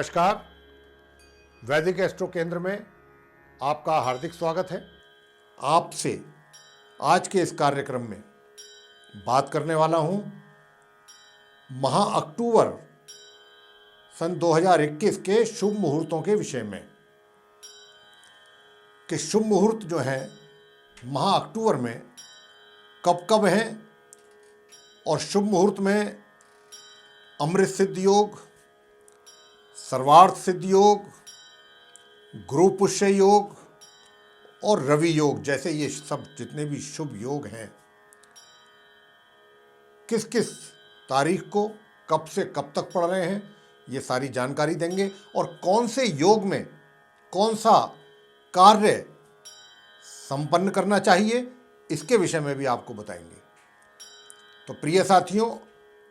नमस्कार। वैदिक एस्ट्रो केंद्र में आपका हार्दिक स्वागत है। आपसे आज के इस कार्यक्रम में बात करने वाला हूं माह अक्टूबर सन 2021 के शुभ मुहूर्तों के विषय में कि शुभ मुहूर्त जो है माह अक्टूबर में कब कब हैं और शुभ मुहूर्त में अमृत सिद्ध योग, सर्वार्थ सिद्ध योग, गुरु पुष्य योग और रवि योग जैसे ये सब जितने भी शुभ योग हैं किस किस तारीख को कब से कब तक पढ़ रहे हैं ये सारी जानकारी देंगे और कौन से योग में कौन सा कार्य संपन्न करना चाहिए इसके विषय में भी आपको बताएंगे। तो प्रिय साथियों,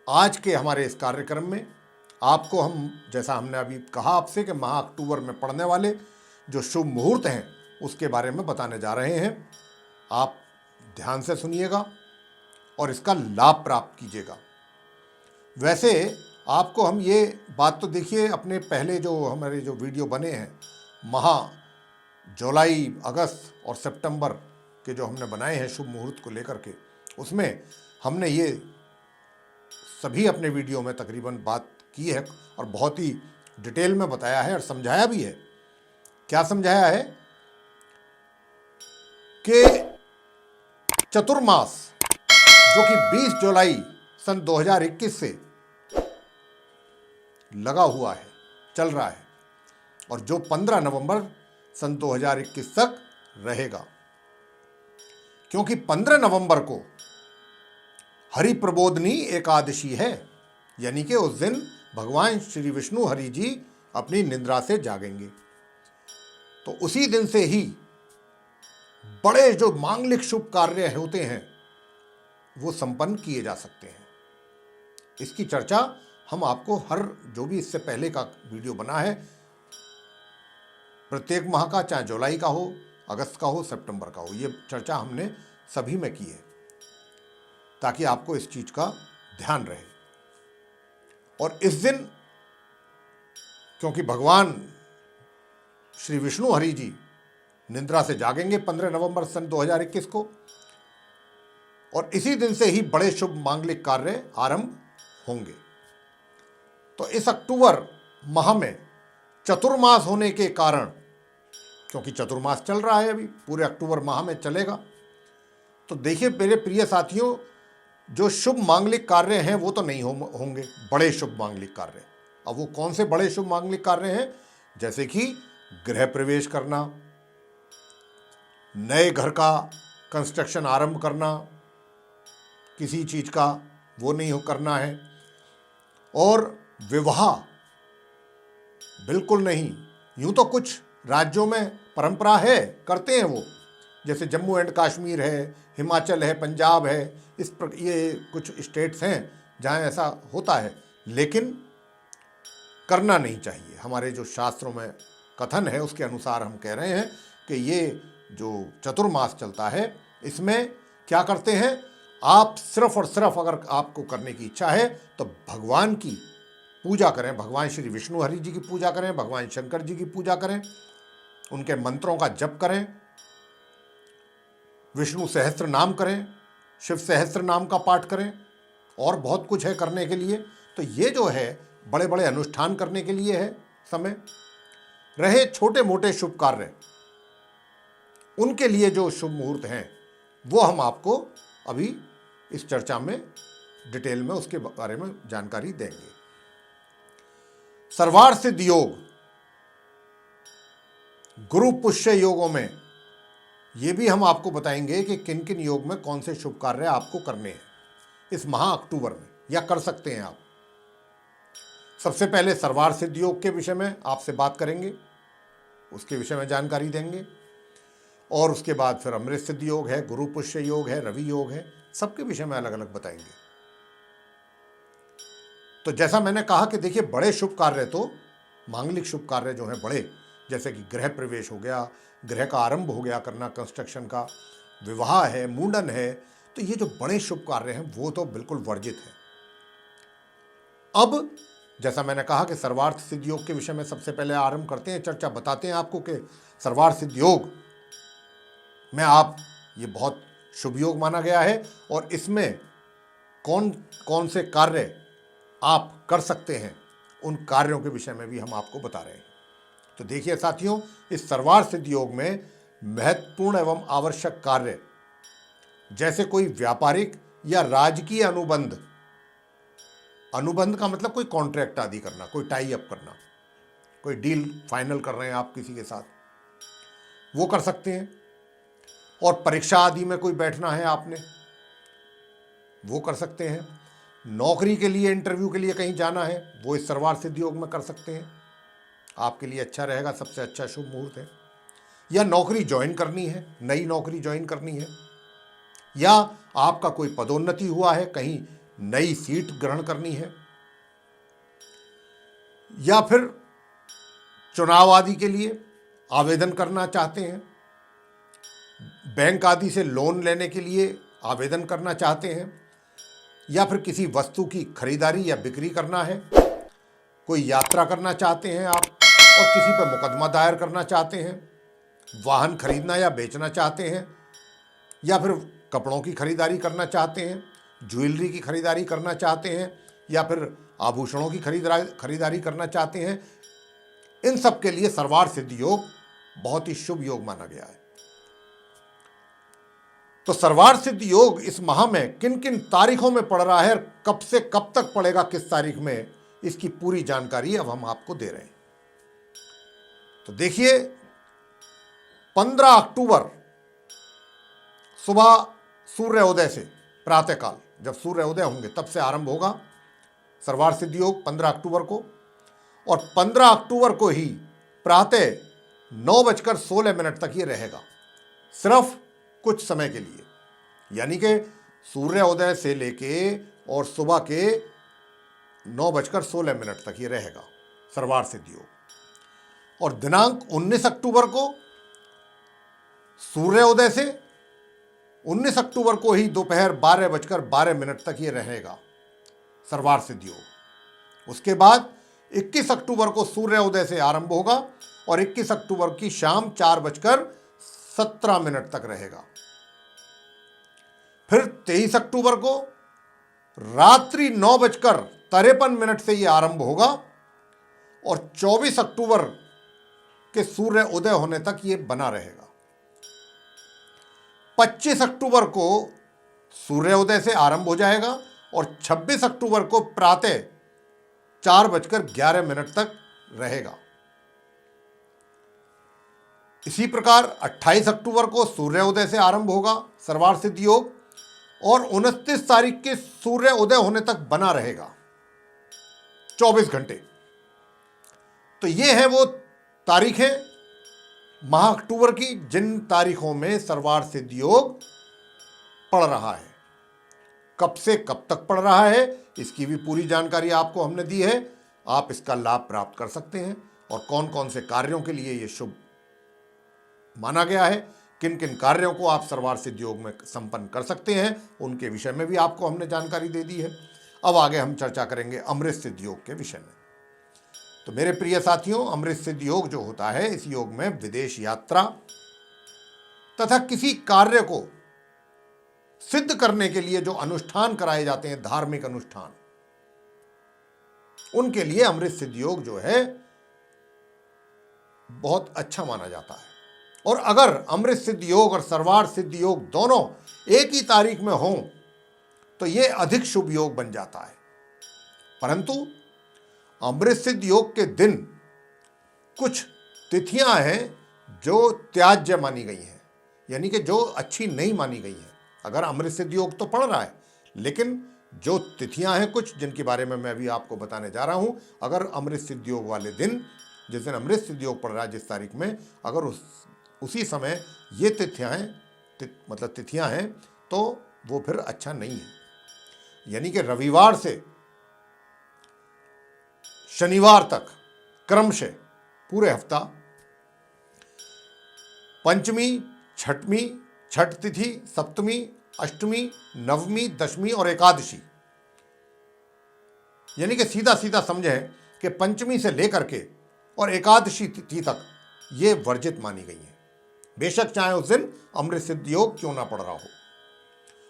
आज के हमारे इस कार्यक्रम में आपको हम जैसा हमने अभी कहा आपसे कि माह अक्टूबर में पड़ने वाले जो शुभ मुहूर्त हैं उसके बारे में बताने जा रहे हैं। आप ध्यान से सुनिएगा और इसका लाभ प्राप्त कीजिएगा। वैसे आपको हम ये बात तो देखिए, अपने पहले जो हमारे जो वीडियो बने हैं माह जुलाई, अगस्त और सितंबर के जो हमने बनाए हैं शुभ मुहूर्त को लेकर के, उसमें हमने ये सभी अपने वीडियो में तकरीबन बात की है और बहुत ही डिटेल में बताया है और समझाया भी है। क्या समझाया है कि चतुर्मास जो कि 20 जुलाई सन 2021 से लगा हुआ है, चल रहा है और जो 15 नवंबर सन 2021 तक रहेगा, क्योंकि 15 नवंबर को हरि प्रबोधनी एकादशी है, यानी कि उस दिन भगवान श्री विष्णु हरि जी अपनी निद्रा से जागेंगे। तो उसी दिन से ही बड़े जो मांगलिक शुभ कार्य होते हैं वो संपन्न किए जा सकते हैं। इसकी चर्चा हम आपको हर जो भी इससे पहले का वीडियो बना है प्रत्येक माह का, चाहे जुलाई का हो, अगस्त का हो, सितंबर का हो, ये चर्चा हमने सभी में की है ताकि आपको इस चीज का ध्यान रहे। और इस दिन क्योंकि भगवान श्री विष्णु हरि जी निद्रा से जागेंगे 15 नवंबर सन 2021 को, और इसी दिन से ही बड़े शुभ मांगलिक कार्य आरंभ होंगे। तो इस अक्टूबर माह में चतुर्मास होने के कारण, क्योंकि चतुर्मास चल रहा है अभी, पूरे अक्टूबर माह में चलेगा, तो देखिए मेरे प्रिय साथियों, जो शुभ मांगलिक कार्य हैं वो तो नहीं होंगे, बड़े शुभ मांगलिक कार्य। अब वो कौन से बड़े शुभ मांगलिक कार्य हैं? जैसे कि गृह प्रवेश करना, नए घर का कंस्ट्रक्शन आरंभ करना, किसी चीज का वो नहीं करना है, और विवाह बिल्कुल नहीं। यूं तो कुछ राज्यों में परंपरा है, करते हैं वो, जैसे जम्मू एंड कश्मीर है, हिमाचल है, पंजाब है, ये कुछ स्टेट्स हैं जहाँ ऐसा होता है, लेकिन करना नहीं चाहिए। हमारे जो शास्त्रों में कथन है उसके अनुसार हम कह रहे हैं कि ये जो चतुर्मास चलता है इसमें क्या करते हैं, आप सिर्फ और सिर्फ अगर आपको करने की इच्छा है तो भगवान की पूजा करें, भगवान श्री विष्णु हरि जी की पूजा करें, भगवान शंकर जी की पूजा करें, उनके मंत्रों का जप करें, विष्णु सहस्त्र नाम करें, शिव सहस्त्र नाम का पाठ करें, और बहुत कुछ है करने के लिए। तो ये जो है बड़े बड़े अनुष्ठान करने के लिए है समय। रहे छोटे मोटे शुभ कार्य, उनके लिए जो शुभ मुहूर्त हैं वो हम आपको अभी इस चर्चा में डिटेल में उसके बारे में जानकारी देंगे। सर्वार्थ सिद्ध योग, गुरु पुष्य योगों में ये भी हम आपको बताएंगे कि किन किन योग में कौन से शुभ कार्य आपको करने हैं इस माह अक्टूबर में, या कर सकते हैं आप। सबसे पहले सर्वार्थ सिद्ध योग के विषय में आपसे बात करेंगे, उसके विषय में जानकारी देंगे, और उसके बाद फिर अमृत सिद्ध योग है, गुरु पुष्य योग है, रवि योग है, सबके विषय में अलग अलग बताएंगे। तो जैसा मैंने कहा कि देखिए बड़े शुभ कार्य, तो मांगलिक शुभ कार्य जो हैं बड़े, जैसे कि गृह प्रवेश हो गया, गृह का आरंभ हो गया करना, कंस्ट्रक्शन का, विवाह है, मुंडन है, तो ये जो बड़े शुभ कार्य हैं वो तो बिल्कुल वर्जित है। अब जैसा मैंने कहा कि सर्वार्थ सिद्ध योग के विषय में सबसे पहले आरंभ करते हैं चर्चा, बताते हैं आपको कि सर्वार्थ सिद्ध योग में आप ये बहुत शुभ योग माना गया है और इसमें कौन कौन से कार्य आप कर सकते हैं, उन कार्यों के विषय में भी हम आपको बता रहे हैं। तो देखिए साथियों, इस सर्वार्थ सिद्ध योग में महत्वपूर्ण एवं आवश्यक कार्य जैसे कोई व्यापारिक या राजकीय अनुबंध, अनुबंध का मतलब कोई कॉन्ट्रैक्ट आदि करना, कोई टाई अप करना, कोई डील फाइनल कर रहे हैं आप किसी के साथ, वो कर सकते हैं। और परीक्षा आदि में कोई बैठना है आपने, वो कर सकते हैं। नौकरी के लिए, इंटरव्यू के लिए कहीं जाना है, वो इस सर्वार्थ सिद्ध योग में कर सकते हैं, आपके लिए अच्छा रहेगा, सबसे अच्छा शुभ मुहूर्त है। या नौकरी ज्वाइन करनी है, नई नौकरी ज्वाइन करनी है, या आपका कोई पदोन्नति हुआ है, कहीं नई सीट ग्रहण करनी है, या फिर चुनाव आदि के लिए आवेदन करना चाहते हैं, बैंक आदि से लोन लेने के लिए आवेदन करना चाहते हैं, या फिर किसी वस्तु की खरीदारी या बिक्री करना है, कोई यात्रा करना चाहते हैं आप और किसी पर मुकदमा दायर करना चाहते हैं, वाहन खरीदना या बेचना चाहते हैं, या फिर कपड़ों की खरीदारी करना चाहते हैं, ज्वेलरी की खरीदारी करना चाहते हैं, या फिर आभूषणों की खरीदारी करना चाहते हैं, इन सब के लिए सर्वार्थ सिद्ध योग बहुत ही शुभ योग माना गया है। तो सर्वार्थ सिद्ध योग इस माह में किन किन तारीखों में पड़ रहा है, कब से कब तक पड़ेगा, किस तारीख में, इसकी पूरी जानकारी अब हम आपको दे रहे हैं। तो देखिए, 15 अक्टूबर सुबह सूर्योदय से, प्रातःकाल जब सूर्योदय होंगे तब से आरंभ होगा सर्वार्थ सिद्ध योग 15 अक्टूबर को, और 15 अक्टूबर को ही प्रातः 9:16 तक ये रहेगा, सिर्फ कुछ समय के लिए, यानी कि सूर्योदय से लेके और सुबह के 9:16 तक ये रहेगा सर्वार्थ सिद्ध योग। और दिनांक 19 अक्टूबर को सूर्योदय से 19 अक्टूबर को ही दोपहर 12:12 तक ये रहेगा सर्वार्थ सिद्ध योग। उसके बाद 21 अक्टूबर को सूर्योदय से आरंभ होगा और 21 अक्टूबर की शाम 4:17 तक रहेगा। फिर 23 अक्टूबर को रात्रि 9:53 से ये आरंभ होगा और 24 अक्टूबर के सूर्य उदय होने तक ये बना रहेगा। 25 अक्टूबर को सूर्योदय से आरंभ हो जाएगा और 26 अक्टूबर को प्रातः 4:11 तक रहेगा। इसी प्रकार 28 अक्टूबर को सूर्योदय से आरंभ होगा सर्वार्थ सिद्ध योग और 29 तारीख के सूर्य उदय होने तक बना रहेगा 24 घंटे। तो ये है वो तारीखें माह अक्टूबर की, जिन तारीखों में सर्वार्थ सिद्ध योग पड़ रहा है। कब से कब तक पड़ रहा है, इसकी भी पूरी जानकारी आपको हमने दी है। आप इसका लाभ प्राप्त कर सकते हैं और कौन कौन से कार्यों के लिए ये शुभ माना गया है, किन किन कार्यों को आप सर्वार्थ सिद्ध योग में संपन्न कर सकते हैं, उनके विषय में भी आपको हमने जानकारी दे दी है। अब आगे हम चर्चा करेंगे अमृत सिद्ध योग के विषय में। तो मेरे प्रिय साथियों, अमृत सिद्ध योग जो होता है, इस योग में विदेश यात्रा तथा किसी कार्य को सिद्ध करने के लिए जो अनुष्ठान कराए जाते हैं, धार्मिक अनुष्ठान, उनके लिए अमृत सिद्ध योग जो है बहुत अच्छा माना जाता है। और अगर अमृत सिद्ध योग और सर्वार्थ सिद्ध योग दोनों एक ही तारीख में हों तो यह अधिक शुभ योग बन जाता है। परंतु अमृत सिद्ध योग के दिन कुछ तिथियां हैं जो त्याज्य मानी गई हैं, यानी कि जो अच्छी नहीं मानी गई हैं। अगर अमृत सिद्ध योग तो पड़ रहा है, लेकिन जो तिथियां हैं कुछ, जिनके बारे में मैं अभी आपको बताने जा रहा हूं, अगर अमृत सिद्ध योग वाले दिन, जिस दिन अमृत सिद्ध योग पड़ रहा है, जिस तारीख में, अगर उसी समय ये तिथियां हैं तो वो फिर अच्छा नहीं है। यानी कि रविवार से शनिवार तक क्रमशः पूरे हफ्ता, पंचमी, छठवीं, छठ तिथि, सप्तमी, अष्टमी, नवमी, दशमी और एकादशी, यानी कि सीधा सीधा समझें कि पंचमी से लेकर के और एकादशी तिथि तक ये वर्जित मानी गई है, बेशक चाहे उस दिन अमृत सिद्ध योग क्यों ना पड़ रहा हो।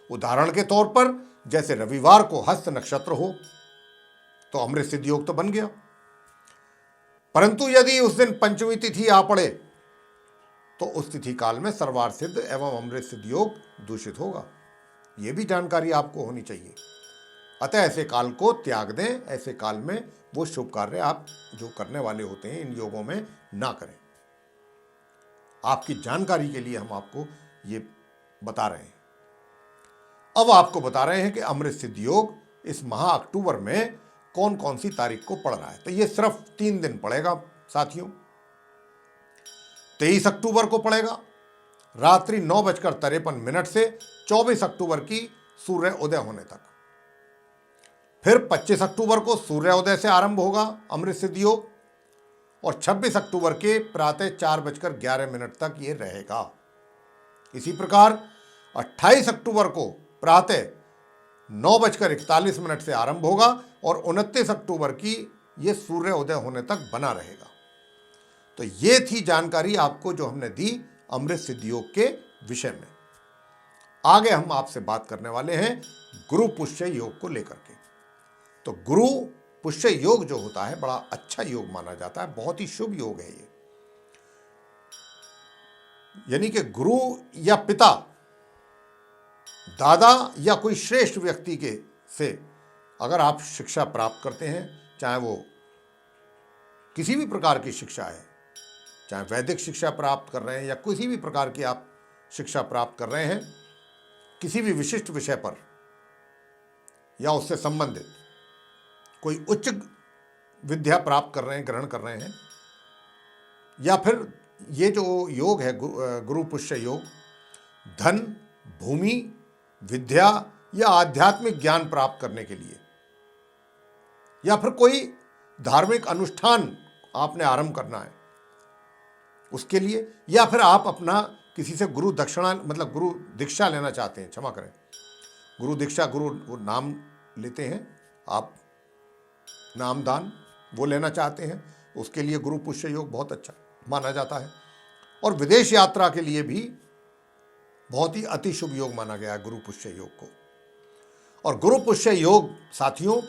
उदाहरण के तौर पर जैसे रविवार को हस्त नक्षत्र हो तो अमृत सिद्ध योग तो बन गया, परंतु यदि उस दिन पंचमी तिथि आ पड़े तो उस तिथि काल में सर्वार्थ सिद्ध एवं अमृत सिद्ध योग दूषित होगा। यह भी जानकारी आपको होनी चाहिए। अतः ऐसे काल को त्याग दें, ऐसे काल में वो शुभ कार्य आप जो करने वाले होते हैं इन योगों में ना करें। आपकी जानकारी के लिए हम आपको ये बता रहे हैं। अब आपको बता रहे हैं कि अमृत सिद्ध योग इस माह अक्टूबर में कौन कौन सी तारीख को पड़ रहा है। तो ये सिर्फ 3 दिन पड़ेगा साथियों। 23 अक्टूबर को पड़ेगा रात्रि 9:53 से 24 अक्टूबर की सूर्य उदय होने तक। फिर 25 अक्टूबर को सूर्योदय से आरंभ होगा अमृत सिद्ध योग और 26 अक्टूबर के प्रातः 4:11 तक ये रहेगा। इसी प्रकार 28 अक्टूबर को प्रातः 9:41 से आरंभ होगा और 29 अक्टूबर की ये सूर्य उदय होने तक बना रहेगा। तो ये थी जानकारी आपको जो हमने दी अमृत सिद्ध योग के विषय में। आगे हम आपसे बात करने वाले हैं गुरु पुष्य योग को लेकर के। तो गुरु पुष्य योग जो होता है बड़ा अच्छा योग माना जाता है, बहुत ही शुभ योग है ये। यानी कि गुरु या पिता, दादा या कोई श्रेष्ठ व्यक्ति के से अगर आप शिक्षा प्राप्त करते हैं, चाहे वो किसी भी प्रकार की शिक्षा है, चाहे वैदिक शिक्षा प्राप्त कर रहे हैं या किसी भी प्रकार की आप शिक्षा प्राप्त कर रहे हैं, किसी भी विशिष्ट विषय पर या उससे संबंधित कोई उच्च विद्या प्राप्त कर रहे हैं, ग्रहण कर रहे हैं, या फिर ये जो योग है गुरु पुष्य योग, धन, भूमि, विद्या या आध्यात्मिक ज्ञान प्राप्त करने के लिए, या फिर कोई धार्मिक अनुष्ठान आपने आरंभ करना है उसके लिए, या फिर आप अपना किसी से गुरु दक्षिणा मतलब गुरु दीक्षा लेना चाहते हैं, क्षमा करें, गुरु दीक्षा, गुरु नाम लेते हैं आप, नामदान वो लेना चाहते हैं, उसके लिए गुरु पुष्य योग बहुत अच्छा माना जाता है। और विदेश यात्रा के लिए भी बहुत ही अति शुभ योग माना गया है गुरु पुष्य योग को। और गुरु पुष्य योग साथियों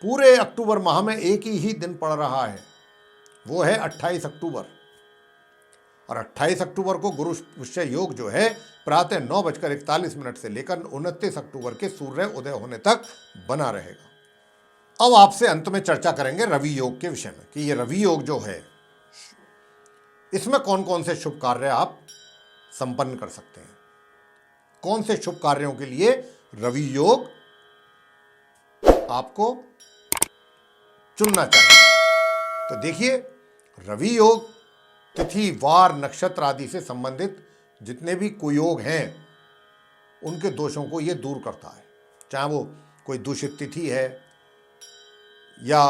पूरे अक्टूबर माह में एक ही दिन पड़ रहा है, वो है 28 अक्टूबर। और 28 अक्टूबर को गुरु पुष्य योग जो है प्रातः 9:41 से लेकर 29 अक्टूबर के सूर्य उदय होने तक बना रहेगा। अब आपसे अंत में चर्चा करेंगे रवि योग के विषय में कि ये रवि योग जो है इसमें कौन कौन से शुभ कार्य आप संपन्न कर सकते हैं, कौन से शुभ कार्यों के लिए रवि योग आपको चुनना चाहिए। तो देखिए, रवि योग तिथि, वार, नक्षत्र आदि से संबंधित जितने भी कुयोग हैं उनके दोषों को ये दूर करता है। चाहे वो कोई दूषित तिथि है या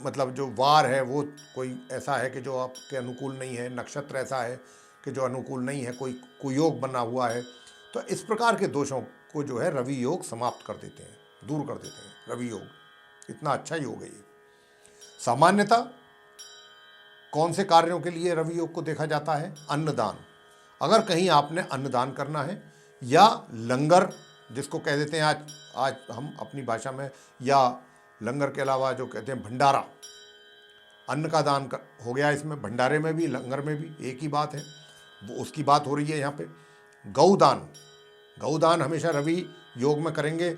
मतलब जो वार है वो कोई ऐसा है कि जो आपके अनुकूल नहीं है, नक्षत्र ऐसा है कि जो अनुकूल नहीं है, कोई कुयोग बना हुआ है, तो इस प्रकार के दोषों को जो है रवि योग समाप्त कर देते हैं, दूर कर देते हैं। रवि योग इतना अच्छा योग है ये। सामान्यतः कौन से कार्यों के लिए रवि योग को देखा जाता है? अन्नदान, अगर कहीं आपने अन्नदान करना है, या लंगर जिसको कह देते हैं आज हम अपनी भाषा में, या लंगर के अलावा जो कहते हैं भंडारा, अन्न का दान हो गया इसमें, भंडारे में भी लंगर में भी एक ही बात है, वो उसकी बात हो रही है यहाँ पे। गौदान, गौदान हमेशा रवि योग में करेंगे,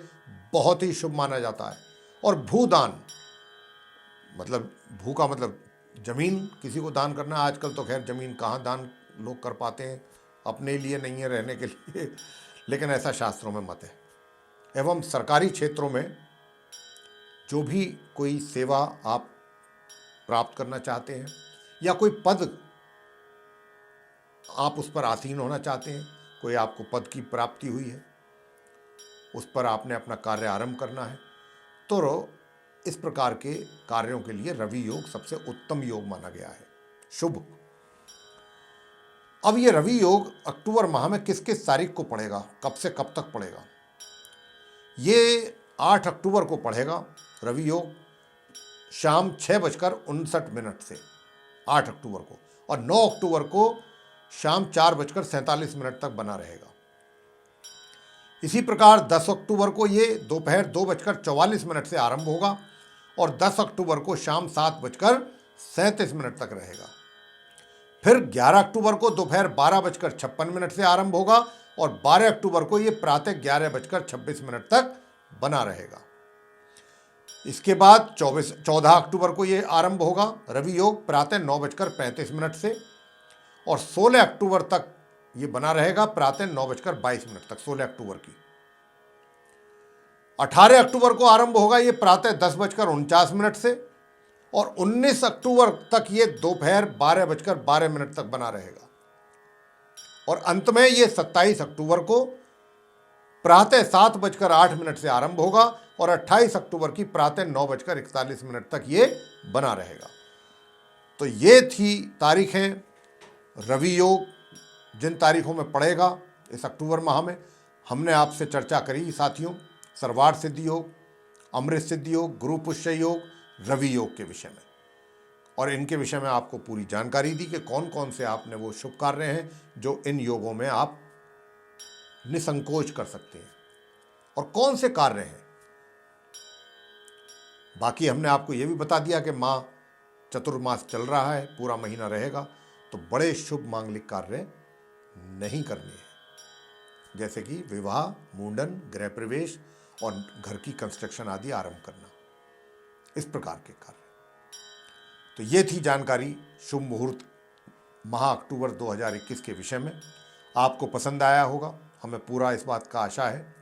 बहुत ही शुभ माना जाता है। और भूदान, मतलब भू का मतलब जमीन किसी को दान करना। आजकल तो खैर जमीन कहाँ दान लोग कर पाते हैं, अपने लिए नहीं है, रहने के लिए, लेकिन ऐसा शास्त्रों में मत है। एवं सरकारी क्षेत्रों में जो भी कोई सेवा आप प्राप्त करना चाहते हैं या कोई पद आप उस पर आसीन होना चाहते हैं, कोई आपको पद की प्राप्ति हुई है, उस पर आपने अपना कार्य आरंभ करना है, तो इस प्रकार के कार्यों के लिए रवि योग सबसे उत्तम योग माना गया है, शुभ। अब ये रवि योग अक्टूबर माह में किस किस तारीख को पड़ेगा, कब से कब तक पड़ेगा? ये 8 अक्टूबर को पड़ेगा रवि योग, शाम 6:59 से 8 अक्टूबर को, और 9 अक्टूबर को शाम 4:47 तक बना रहेगा। इसी प्रकार 10 अक्टूबर को ये दोपहर 2:44 से आरंभ होगा और 10 अक्टूबर को शाम 7:37 तक रहेगा। फिर 11 अक्टूबर को दोपहर 12:56 से आरंभ होगा और 12 अक्टूबर को ये प्रातः 11:26 तक बना रहेगा। इसके बाद 14 अक्टूबर को ये आरंभ होगा रवि योग प्रातः 9:35 से, और 16 अक्टूबर तक ये बना रहेगा प्रातः 9:22 तक, 16 अक्टूबर की। 18 अक्टूबर को आरंभ होगा ये प्रातः 10:49 से, और 19 अक्टूबर तक ये दोपहर 12:12 तक बना रहेगा। और अंत में ये 27 अक्टूबर को प्रातः 7:08 से आरंभ होगा और 28 अक्टूबर की प्रातः 9:41 तक ये बना रहेगा। तो ये थी तारीखें रवि योग जिन तारीखों में पड़ेगा इस अक्टूबर माह में। हमने आपसे चर्चा करी साथियों सर्वार्थ सिद्धि योग, अमृत सिद्धि योग, गुरु पुष्य योग, रवि योग के विषय में, और इनके विषय में आपको पूरी जानकारी दी कि कौन कौन से आपने वो शुभ कार्य हैं जो इन योगों में आप निसंकोच कर सकते हैं और कौन से कार्य हैं। बाकी हमने आपको ये भी बता दिया कि माह चतुर्मास चल रहा है, पूरा महीना रहेगा, तो बड़े शुभ मांगलिक कार्य नहीं करने हैं, जैसे कि विवाह, मुंडन, गृह प्रवेश और घर की कंस्ट्रक्शन आदि आरंभ करना, इस प्रकार के कार्य। तो ये थी जानकारी शुभ मुहूर्त माह अक्टूबर 2021 के विषय में। आपको पसंद आया होगा, हमें पूरा इस बात का आशा है,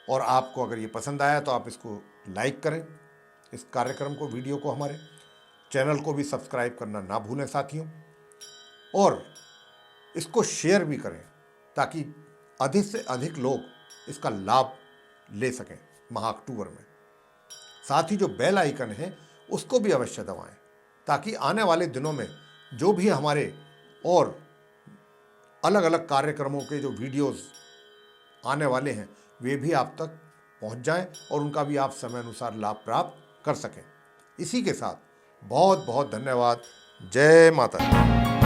और आपको अगर ये पसंद आया तो आप इसको लाइक करें, इस कार्यक्रम को, वीडियो को, हमारे चैनल को भी सब्सक्राइब करना ना भूलें साथियों, और इसको शेयर भी करें ताकि अधिक से अधिक लोग इसका लाभ ले सकें माह अक्टूबर में। साथ ही जो बेल आइकन है उसको भी अवश्य दबाएं ताकि आने वाले दिनों में जो भी हमारे और अलग अलग कार्यक्रमों के जो वीडियोस आने वाले हैं वे भी आप तक पहुंच जाएं और उनका भी आप समय अनुसार लाभ प्राप्त कर सकें। इसी के साथ बहुत बहुत धन्यवाद। जय माता दी।